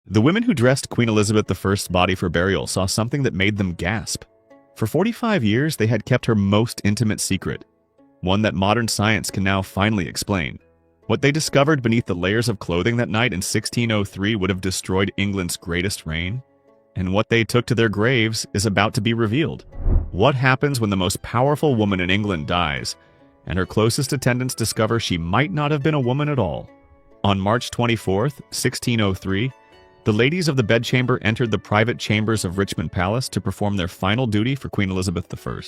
The women who dressed Queen Elizabeth I's body for burial saw something that made them gasp. For 45 years, they had kept her most intimate secret, one that modern science can now finally explain. What they discovered beneath the layers of clothing that night in 1603 would have destroyed England's greatest reign, and what they took to their graves is about to be revealed. What happens when the most powerful woman in England dies, and her closest attendants discover she might not have been a woman at all? On March 24th, 1603, the ladies of the bedchamber entered the private chambers of Richmond Palace to perform their final duty for Queen Elizabeth I.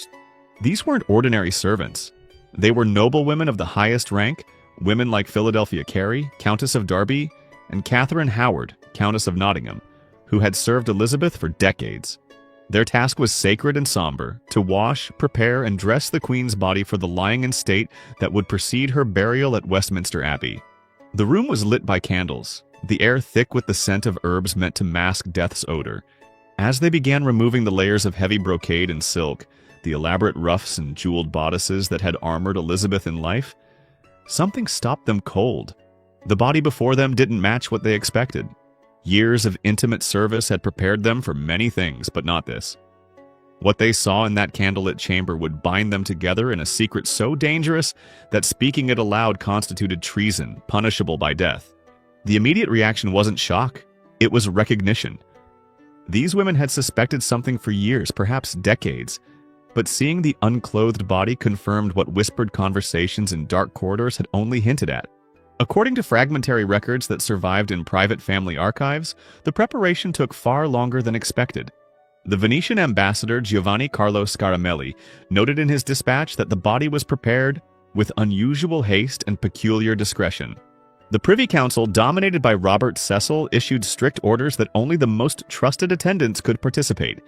These weren't ordinary servants. They were noblewomen of the highest rank, women like Philadelphia Carey, Countess of Derby, and Catherine Howard, Countess of Nottingham, who had served Elizabeth for decades. Their task was sacred and somber, to wash, prepare, and dress the Queen's body for the lying in state that would precede her burial at Westminster Abbey. The room was lit by candles, the air thick with the scent of herbs meant to mask death's odor. As they began removing the layers of heavy brocade and silk, the elaborate ruffs and jeweled bodices that had armored Elizabeth in life, something stopped them cold. The body before them didn't match what they expected. Years of intimate service had prepared them for many things, but not this. What they saw in that candlelit chamber would bind them together in a secret so dangerous that speaking it aloud constituted treason, punishable by death. The immediate reaction wasn't shock, it was recognition. These women had suspected something for years, perhaps decades, but seeing the unclothed body confirmed what whispered conversations in dark corridors had only hinted at. According to fragmentary records that survived in private family archives, the preparation took far longer than expected. The Venetian ambassador Giovanni Carlo Scaramelli noted in his dispatch that the body was prepared with unusual haste and peculiar discretion. The Privy Council, dominated by Robert Cecil, issued strict orders that only the most trusted attendants could participate,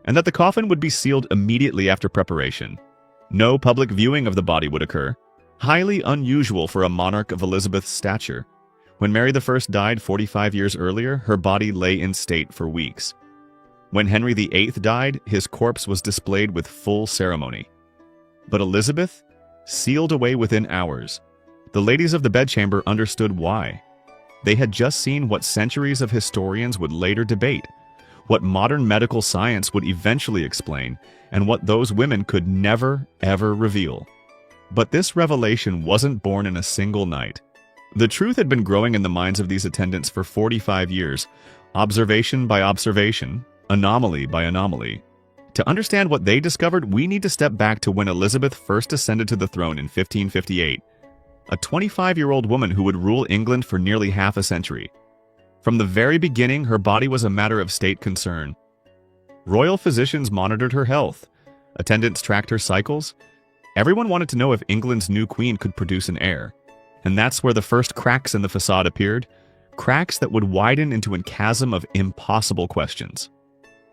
and that the coffin would be sealed immediately after preparation. No public viewing of the body would occur, highly unusual for a monarch of Elizabeth's stature. When Mary I died 45 years earlier, her body lay in state for weeks. When Henry VIII died, his corpse was displayed with full ceremony. But Elizabeth? Sealed away within hours. The ladies of the bedchamber understood why. They had just seen what centuries of historians would later debate, what modern medical science would eventually explain, and what those women could never, ever reveal. But this revelation wasn't born in a single night. The truth had been growing in the minds of these attendants for 45 years, observation by observation, anomaly by anomaly. To understand what they discovered, we need to step back to when Elizabeth first ascended to the throne in 1558, a 25-year-old woman who would rule England for nearly half a century. From the very beginning, her body was a matter of state concern. Royal physicians monitored her health. Attendants tracked her cycles. Everyone wanted to know if England's new queen could produce an heir. And that's where the first cracks in the facade appeared, cracks that would widen into a chasm of impossible questions.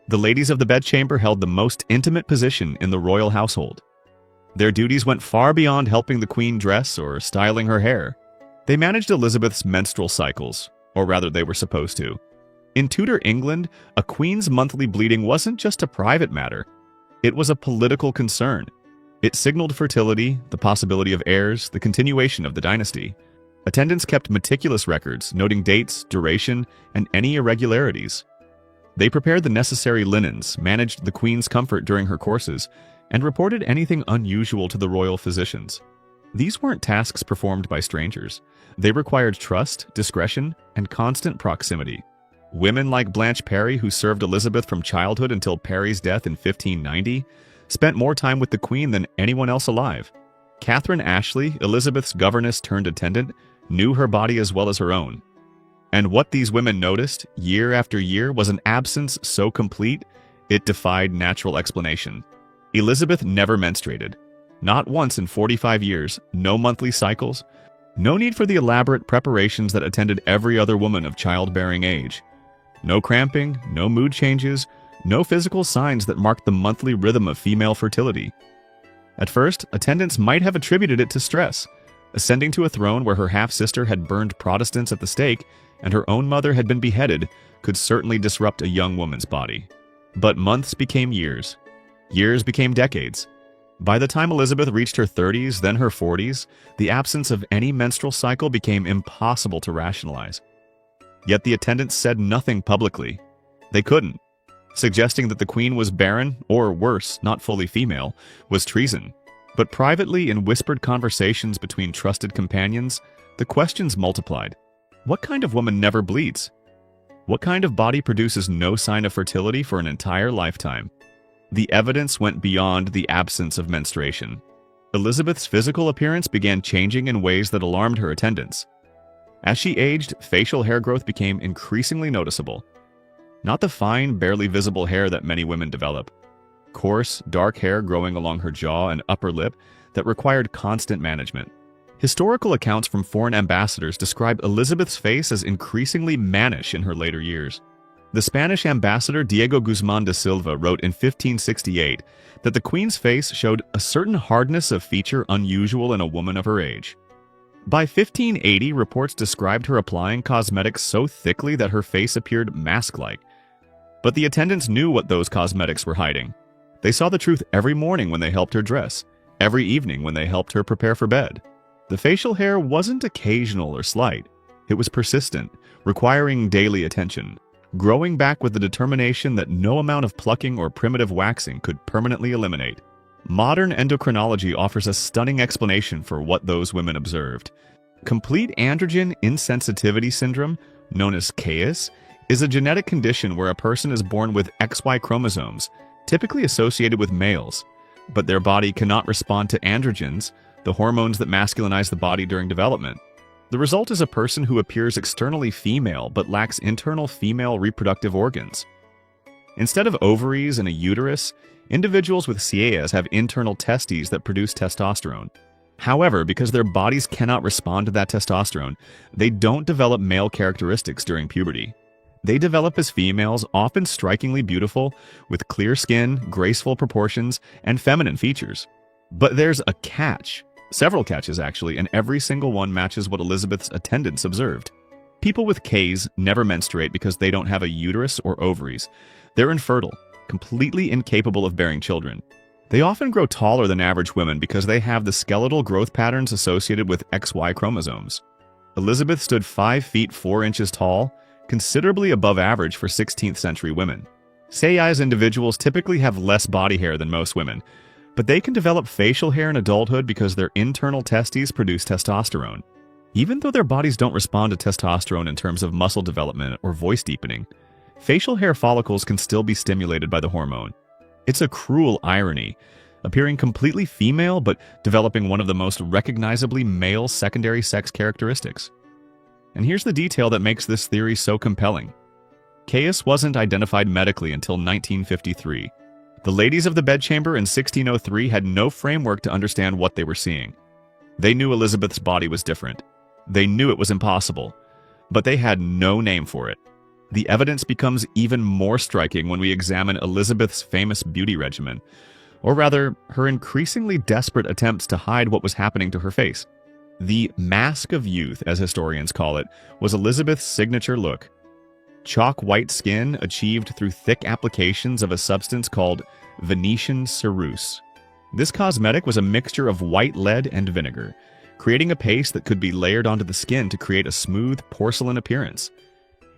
The ladies of the bedchamber held the most intimate position in the royal household. Their duties went far beyond helping the queen dress or styling her hair. They managed Elizabeth's menstrual cycles, or rather they were supposed to. In Tudor England, a queen's monthly bleeding wasn't just a private matter. It was a political concern. It signaled fertility, the possibility of heirs, the continuation of the dynasty. Attendants kept meticulous records, noting dates, duration, and any irregularities. They prepared the necessary linens, managed the queen's comfort during her courses, and reported anything unusual to the royal physicians. These weren't tasks performed by strangers. They required trust, discretion, and constant proximity. Women like Blanche Parry, who served Elizabeth from childhood until Parry's death in 1590, spent more time with the queen than anyone else alive. Catherine Ashley, Elizabeth's governess turned attendant, knew her body as well as her own. And what these women noticed, year after year, was an absence so complete, it defied natural explanation. Elizabeth never menstruated. Not once in 45 years, no monthly cycles, no need for the elaborate preparations that attended every other woman of childbearing age. No cramping, no mood changes, no physical signs that marked the monthly rhythm of female fertility. At first, attendants might have attributed it to stress. Ascending to a throne where her half-sister had burned Protestants at the stake and her own mother had been beheaded could certainly disrupt a young woman's body. But months became years. Years became decades. By the time Elizabeth reached her 30s, then her 40s, the absence of any menstrual cycle became impossible to rationalize. Yet the attendants said nothing publicly. They couldn't. Suggesting that the queen was barren, or worse, not fully female, was treason. But privately, in whispered conversations between trusted companions, the questions multiplied. What kind of woman never bleeds? What kind of body produces no sign of fertility for an entire lifetime? The evidence went beyond the absence of menstruation. Elizabeth's physical appearance began changing in ways that alarmed her attendants. As she aged, facial hair growth became increasingly noticeable. Not the fine, barely visible hair that many women develop. Coarse, dark hair growing along her jaw and upper lip that required constant management. Historical accounts from foreign ambassadors describe Elizabeth's face as increasingly mannish in her later years. The Spanish ambassador Diego Guzmán de Silva wrote in 1568 that the queen's face showed a certain hardness of feature unusual in a woman of her age. By 1580, reports described her applying cosmetics so thickly that her face appeared mask-like. But the attendants knew what those cosmetics were hiding. They saw the truth every morning when they helped her dress, every evening when they helped her prepare for bed. The facial hair wasn't occasional or slight. It was persistent, requiring daily attention, growing back with the determination that no amount of plucking or primitive waxing could permanently eliminate. Modern endocrinology offers a stunning explanation for what those women observed. Complete androgen insensitivity syndrome, known as CAIS, is a genetic condition where a person is born with XY chromosomes, typically associated with males, but their body cannot respond to androgens, the hormones that masculinize the body during development. The result is a person who appears externally female but lacks internal female reproductive organs. Instead of ovaries and a uterus, individuals with CAIS have internal testes that produce testosterone. However, because their bodies cannot respond to that testosterone, they don't develop male characteristics during puberty. They develop as females, often strikingly beautiful, with clear skin, graceful proportions, and feminine features. But there's a catch. Several catches, actually, and every single one matches what Elizabeth's attendants observed. People with CAIS never menstruate because they don't have a uterus or ovaries. They're infertile, completely incapable of bearing children. They often grow taller than average women because they have the skeletal growth patterns associated with XY chromosomes. Elizabeth stood 5 feet 4 inches tall, considerably above average for 16th century women. CAIS individuals typically have less body hair than most women, but they can develop facial hair in adulthood because their internal testes produce testosterone. Even though their bodies don't respond to testosterone in terms of muscle development or voice deepening, facial hair follicles can still be stimulated by the hormone. It's a cruel irony, appearing completely female but developing one of the most recognizably male secondary sex characteristics. And here's the detail that makes this theory so compelling. CAIS wasn't identified medically until 1953. The ladies of the bedchamber in 1603 had no framework to understand what they were seeing. They knew Elizabeth's body was different. They knew it was impossible, but they had no name for it. The evidence becomes even more striking when we examine Elizabeth's famous beauty regimen, or rather, her increasingly desperate attempts to hide what was happening to her face. The mask of youth, as historians call it, was Elizabeth's signature look. Chalk white skin achieved through thick applications of a substance called Venetian cerusse. This cosmetic was a mixture of white lead and vinegar, creating a paste that could be layered onto the skin to create a smooth porcelain appearance.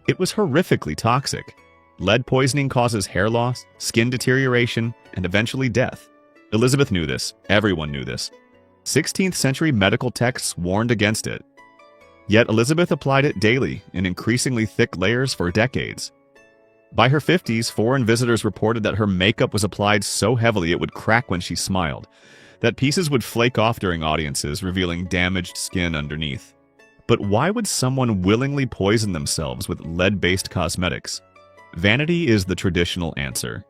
It was horrifically toxic. Lead poisoning causes hair loss, skin deterioration, and eventually death. Elizabeth knew this. Everyone knew this. 16th century medical texts warned against it. Yet Elizabeth applied it daily in increasingly thick layers for decades. By her 50s, foreign visitors reported that her makeup was applied so heavily it would crack when she smiled, that pieces would flake off during audiences, revealing damaged skin underneath. But why would someone willingly poison themselves with lead-based cosmetics? Vanity is the traditional answer.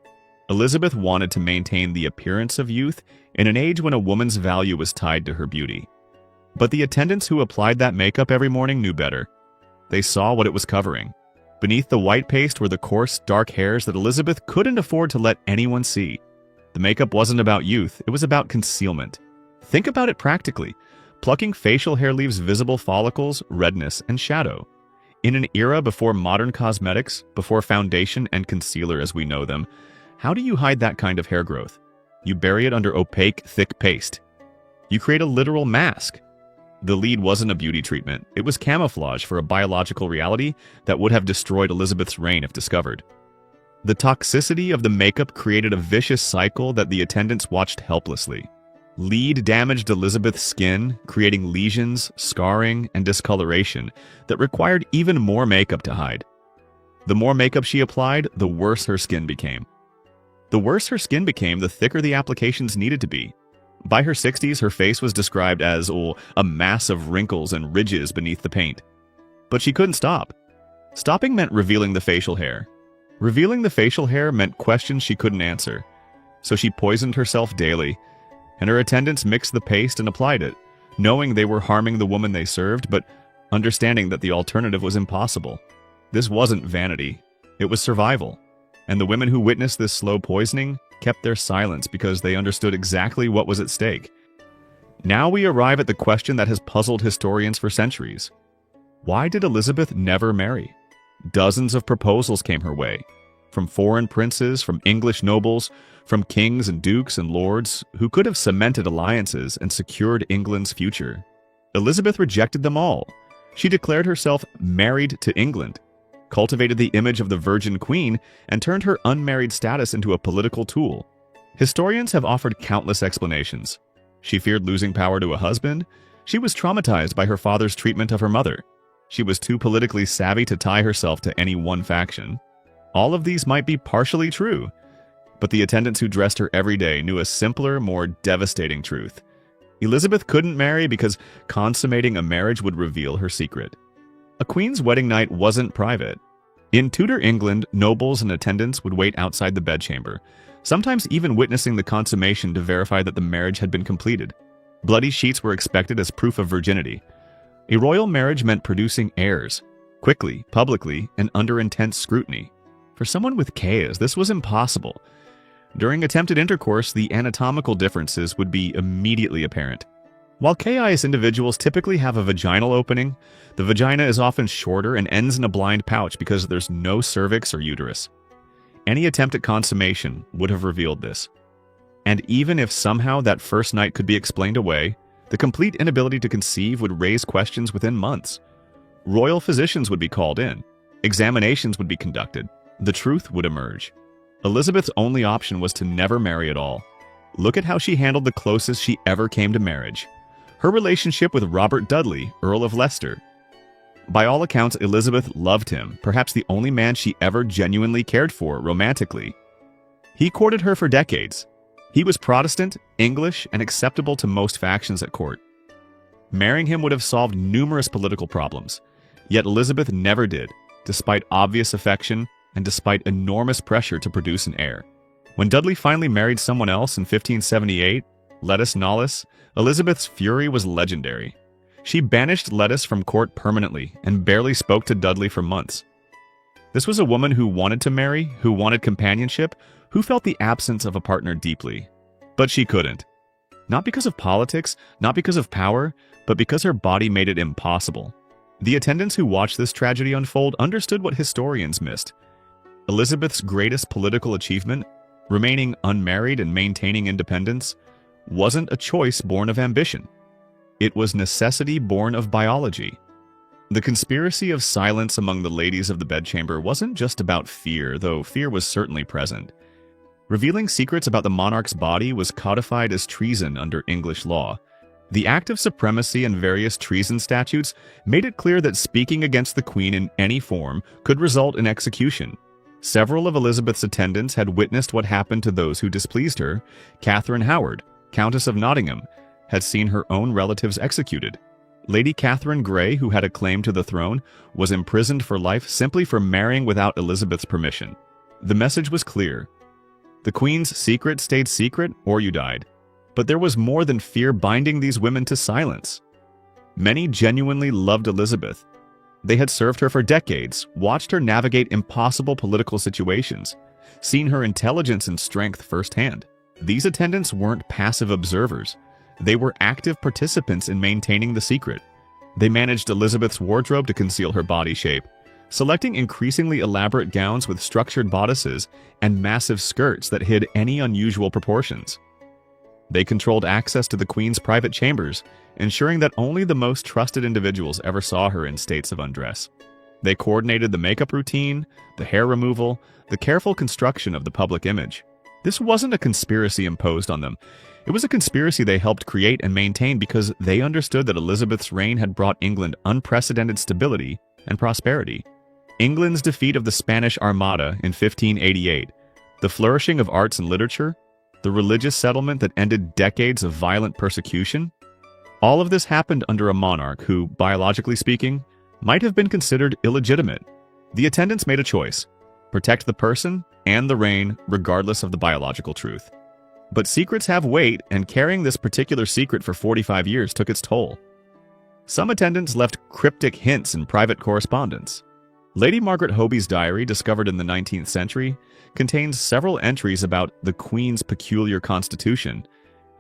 Elizabeth wanted to maintain the appearance of youth in an age when a woman's value was tied to her beauty. But the attendants who applied that makeup every morning knew better. They saw what it was covering. Beneath the white paste were the coarse, dark hairs that Elizabeth couldn't afford to let anyone see. The makeup wasn't about youth, it was about concealment. Think about it practically. Plucking facial hair leaves visible follicles, redness, and shadow. In an era before modern cosmetics, before foundation and concealer as we know them, how do you hide that kind of hair growth? You bury it under opaque, thick paste. You create a literal mask. The lead wasn't a beauty treatment, it was camouflage for a biological reality that would have destroyed Elizabeth's reign if discovered. The toxicity of the makeup created a vicious cycle that the attendants watched helplessly. Lead damaged Elizabeth's skin, creating lesions, scarring, and discoloration that required even more makeup to hide. The more makeup she applied, the worse her skin became. The worse her skin became, the thicker the applications needed to be. By her 60s, her face was described as a mass of wrinkles and ridges beneath the paint. But she couldn't stop. Stopping meant revealing the facial hair. Revealing the facial hair meant questions she couldn't answer. So she poisoned herself daily, and her attendants mixed the paste and applied it, knowing they were harming the woman they served, but understanding that the alternative was impossible. This wasn't vanity, it was survival. And the women who witnessed this slow poisoning kept their silence because they understood exactly what was at stake. Now we arrive at the question that has puzzled historians for centuries. Why did Elizabeth never marry? Dozens of proposals came her way, from foreign princes, from English nobles, from kings and dukes and lords who could have cemented alliances and secured England's future. Elizabeth rejected them all. She declared herself married to England, cultivated the image of the Virgin Queen, and turned her unmarried status into a political tool. Historians have offered countless explanations. She feared losing power to a husband. She was traumatized by her father's treatment of her mother. She was too politically savvy to tie herself to any one faction. All of these might be partially true, but the attendants who dressed her every day knew a simpler, more devastating truth. Elizabeth couldn't marry because consummating a marriage would reveal her secret. A queen's wedding night wasn't private. In Tudor England, nobles and attendants would wait outside the bedchamber, sometimes even witnessing the consummation to verify that the marriage had been completed. Bloody sheets were expected as proof of virginity. A royal marriage meant producing heirs, quickly, publicly, and under intense scrutiny. For someone with chaos, this was impossible. During attempted intercourse, the anatomical differences would be immediately apparent. While chaos individuals typically have a vaginal opening, the vagina is often shorter and ends in a blind pouch because there's no cervix or uterus. Any attempt at consummation would have revealed this. And even if somehow that first night could be explained away, the complete inability to conceive would raise questions within months. Royal physicians would be called in. Examinations would be conducted. The truth would emerge. Elizabeth's only option was to never marry at all. Look at how she handled the closest she ever came to marriage. Her relationship with Robert Dudley, Earl of Leicester. By all accounts, Elizabeth loved him, perhaps the only man she ever genuinely cared for romantically. He courted her for decades. He was Protestant, English, and acceptable to most factions at court. Marrying him would have solved numerous political problems, yet Elizabeth never did, despite obvious affection and despite enormous pressure to produce an heir. When Dudley finally married someone else in 1578, Lettice Knollys, Elizabeth's fury was legendary. She banished Lettice from court permanently and barely spoke to Dudley for months. This was a woman who wanted to marry, who wanted companionship, who felt the absence of a partner deeply. But she couldn't. Not because of politics, not because of power, but because her body made it impossible. The attendants who watched this tragedy unfold understood what historians missed. Elizabeth's greatest political achievement, remaining unmarried and maintaining independence, wasn't a choice born of ambition. It was necessity born of biology. The conspiracy of silence among the ladies of the bedchamber wasn't just about fear, though fear was certainly present. Revealing secrets about the monarch's body was codified as treason under English law. The Act of Supremacy and various treason statutes made it clear that speaking against the Queen in any form could result in execution. Several of Elizabeth's attendants had witnessed what happened to those who displeased her. Catherine Howard, Countess of Nottingham, had seen her own relatives executed. Lady Catherine Grey, who had a claim to the throne, was imprisoned for life simply for marrying without Elizabeth's permission. The message was clear. The Queen's secret stayed secret, or you died. But there was more than fear binding these women to silence. Many genuinely loved Elizabeth. They had served her for decades, watched her navigate impossible political situations, seen her intelligence and strength firsthand. These attendants weren't passive observers. They were active participants in maintaining the secret. They managed Elizabeth's wardrobe to conceal her body shape, selecting increasingly elaborate gowns with structured bodices and massive skirts that hid any unusual proportions. They controlled access to the Queen's private chambers, ensuring that only the most trusted individuals ever saw her in states of undress. They coordinated the makeup routine, the hair removal, the careful construction of the public image. This wasn't a conspiracy imposed on them. It was a conspiracy they helped create and maintain because they understood that Elizabeth's reign had brought England unprecedented stability and prosperity. England's defeat of the Spanish Armada in 1588, the flourishing of arts and literature, the religious settlement that ended decades of violent persecution, all of this happened under a monarch who, biologically speaking, might have been considered illegitimate. The attendants made a choice: protect the person and the reign regardless of the biological truth. But secrets have weight, and carrying this particular secret for 45 years took its toll. Some attendants left cryptic hints in private correspondence. Lady Margaret Hoby's diary, discovered in the 19th century, contains several entries about the Queen's peculiar constitution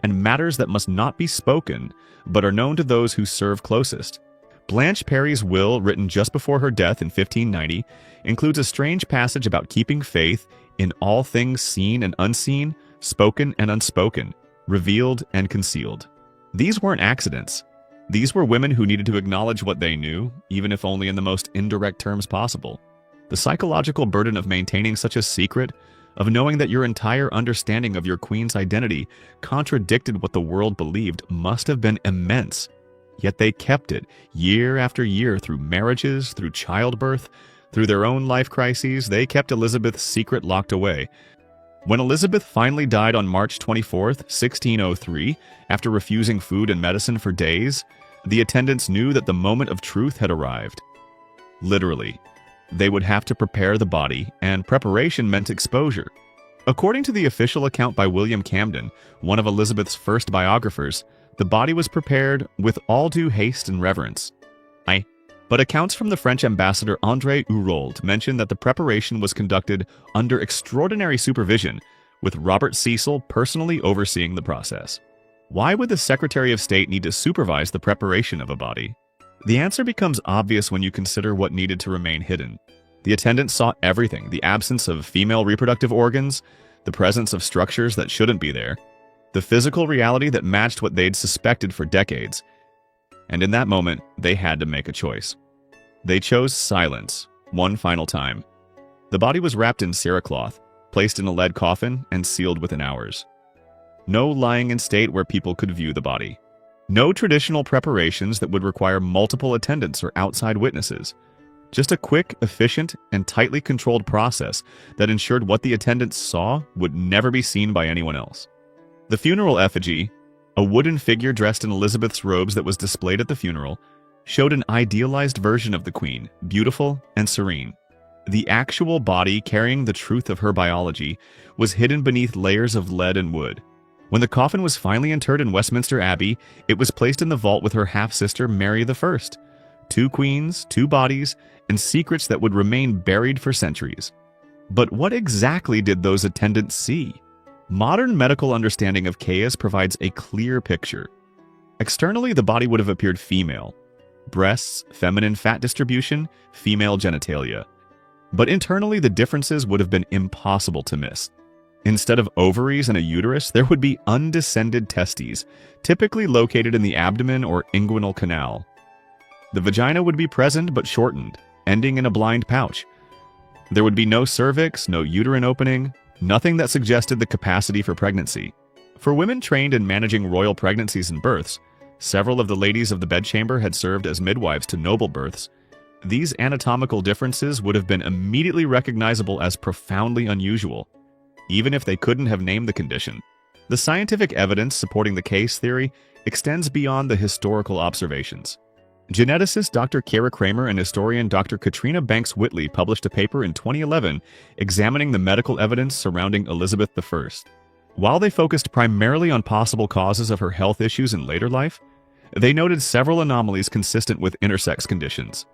and matters that must not be spoken but are known to those who serve closest. Blanche Parry's will, written just before her death in 1590, includes a strange passage about keeping faith in all things seen and unseen, spoken and unspoken, revealed and concealed. These weren't accidents. These were women who needed to acknowledge what they knew, even if only in the most indirect terms possible. The psychological burden of maintaining such a secret, of knowing that your entire understanding of your queen's identity contradicted what the world believed, must have been immense. Yet they kept it, year after year, through marriages, through childbirth, through their own life crises. They kept Elizabeth's secret locked away. When Elizabeth finally died on March 24, 1603, after refusing food and medicine for days, the attendants knew that the moment of truth had arrived. Literally, they would have to prepare the body, and preparation meant exposure. According to the official account by William Camden, one of Elizabeth's first biographers, the body was prepared with all due haste and reverence. But accounts from the French ambassador André Urold mention that the preparation was conducted under extraordinary supervision, with Robert Cecil personally overseeing the process. Why would the Secretary of State need to supervise the preparation of a body? The answer becomes obvious when you consider what needed to remain hidden. The attendants saw everything: the absence of female reproductive organs, the presence of structures that shouldn't be there, the physical reality that matched what they'd suspected for decades. And in that moment, they had to make a choice. They chose silence, one final time. The body was wrapped in cerecloth, placed in a lead coffin, and sealed within hours. No lying in state where people could view the body. No traditional preparations that would require multiple attendants or outside witnesses. Just a quick, efficient, and tightly controlled process that ensured what the attendants saw would never be seen by anyone else. The funeral effigy, a wooden figure dressed in Elizabeth's robes that was displayed at the funeral, showed an idealized version of the Queen, beautiful and serene. The actual body, carrying the truth of her biology, was hidden beneath layers of lead and wood. When the coffin was finally interred in Westminster Abbey, it was placed in the vault with her half-sister Mary I. 2 queens, 2 bodies, and secrets that would remain buried for centuries. But what exactly did those attendants see? Modern medical understanding of chaos provides a clear picture. Externally, the body would have appeared female. Breasts, feminine fat distribution, female genitalia. But internally, the differences would have been impossible to miss. Instead of ovaries and a uterus, there would be undescended testes, typically located in the abdomen or inguinal canal. The vagina would be present but shortened, ending in a blind pouch. There would be no cervix, no uterine opening, nothing that suggested the capacity for pregnancy. For women trained in managing royal pregnancies and births, several of the ladies of the bedchamber had served as midwives to noble births. These anatomical differences would have been immediately recognizable as profoundly unusual, even if they couldn't have named the condition. The scientific evidence supporting the case theory extends beyond the historical observations. Geneticist Dr. Kara Kramer and historian Dr. Katrina Banks-Whitley published a paper in 2011 examining the medical evidence surrounding Elizabeth I. While they focused primarily on possible causes of her health issues in later life, they noted several anomalies consistent with intersex conditions.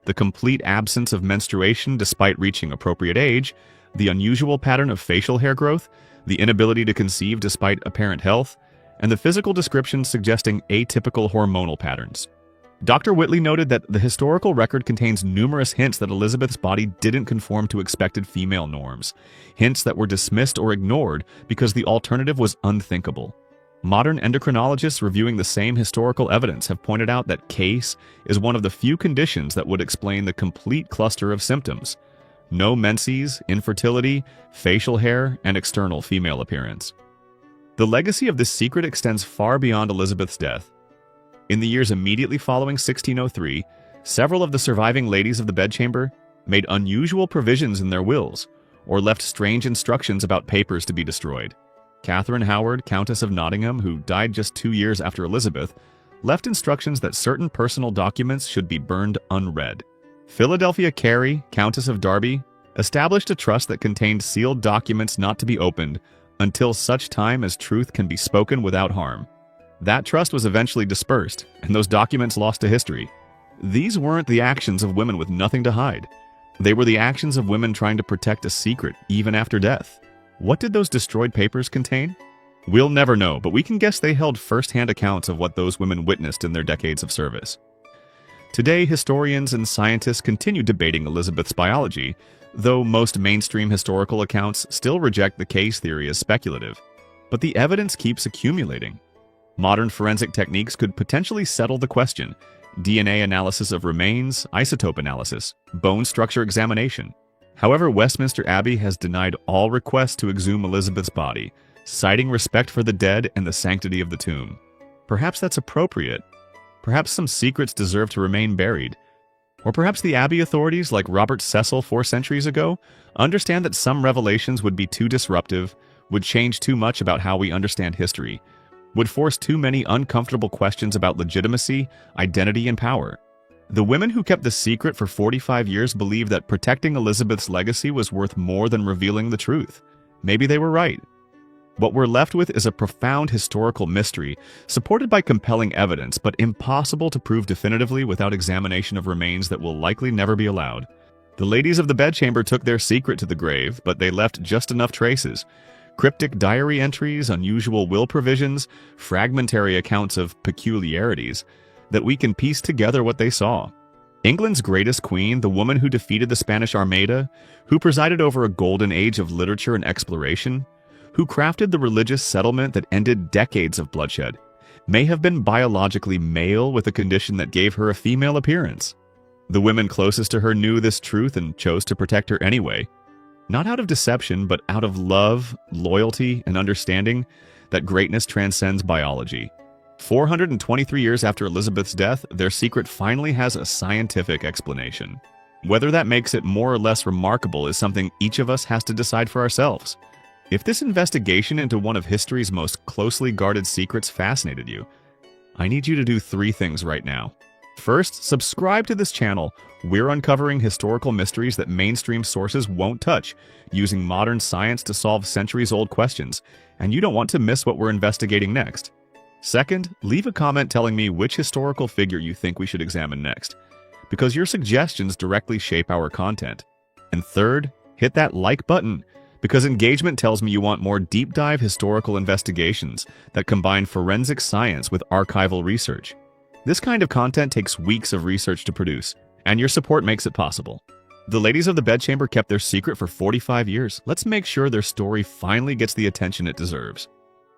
The complete absence of menstruation despite reaching appropriate age, the unusual pattern of facial hair growth, the inability to conceive despite apparent health, and the physical descriptions suggesting atypical hormonal patterns. Dr. Whitley noted that the historical record contains numerous hints that Elizabeth's body didn't conform to expected female norms, hints that were dismissed or ignored because the alternative was unthinkable. Modern endocrinologists reviewing the same historical evidence have pointed out that case is one of the few conditions that would explain the complete cluster of symptoms: no menses, infertility, facial hair, and external female appearance. The legacy of this secret extends far beyond Elizabeth's death. In the years immediately following 1603, several of the surviving ladies of the bedchamber made unusual provisions in their wills or left strange instructions about papers to be destroyed. Catherine Howard, Countess of Nottingham, who died just 2 years after Elizabeth, left instructions that certain personal documents should be burned unread. Philadelphia Carey, Countess of Derby, established a trust that contained sealed documents not to be opened until such time as truth can be spoken without harm. That trust was eventually dispersed, and those documents lost to history. These weren't the actions of women with nothing to hide. They were the actions of women trying to protect a secret even after death. What did those destroyed papers contain? We'll never know, but we can guess they held first-hand accounts of what those women witnessed in their decades of service. Today, historians and scientists continue debating Elizabeth's biology, though most mainstream historical accounts still reject the case theory as speculative. But the evidence keeps accumulating. Modern forensic techniques could potentially settle the question: DNA analysis of remains, isotope analysis, bone structure examination. However, Westminster Abbey has denied all requests to exhume Elizabeth's body, citing respect for the dead and the sanctity of the tomb. Perhaps that's appropriate. Perhaps some secrets deserve to remain buried. Or perhaps the Abbey authorities, like Robert Cecil 4 centuries ago, understand that some revelations would be too disruptive, would change too much about how we understand history, would force too many uncomfortable questions about legitimacy, identity, and power. The women who kept the secret for 45 years believed that protecting Elizabeth's legacy was worth more than revealing the truth. Maybe they were right. What we're left with is a profound historical mystery, supported by compelling evidence, but impossible to prove definitively without examination of remains that will likely never be allowed. The ladies of the bedchamber took their secret to the grave, but they left just enough traces: cryptic diary entries, unusual will provisions, fragmentary accounts of peculiarities, that we can piece together what they saw. England's greatest queen, the woman who defeated the Spanish Armada, who presided over a golden age of literature and exploration, who crafted the religious settlement that ended decades of bloodshed, may have been biologically male with a condition that gave her a female appearance. The women closest to her knew this truth and chose to protect her anyway. Not out of deception, but out of love, loyalty, and understanding that greatness transcends biology. 423 years after Elizabeth's death, their secret finally has a scientific explanation. Whether that makes it more or less remarkable is something each of us has to decide for ourselves. If this investigation into one of history's most closely guarded secrets fascinated you, I need you to do 3 things right now. First, subscribe to this channel. We're uncovering historical mysteries that mainstream sources won't touch, using modern science to solve centuries-old questions, and you don't want to miss what we're investigating next. Second, leave a comment telling me which historical figure you think we should examine next, because your suggestions directly shape our content. And third, hit that like button, because engagement tells me you want more deep-dive historical investigations that combine forensic science with archival research. This kind of content takes weeks of research to produce, and your support makes it possible. The ladies of the bedchamber kept their secret for 45 years. Let's make sure their story finally gets the attention it deserves.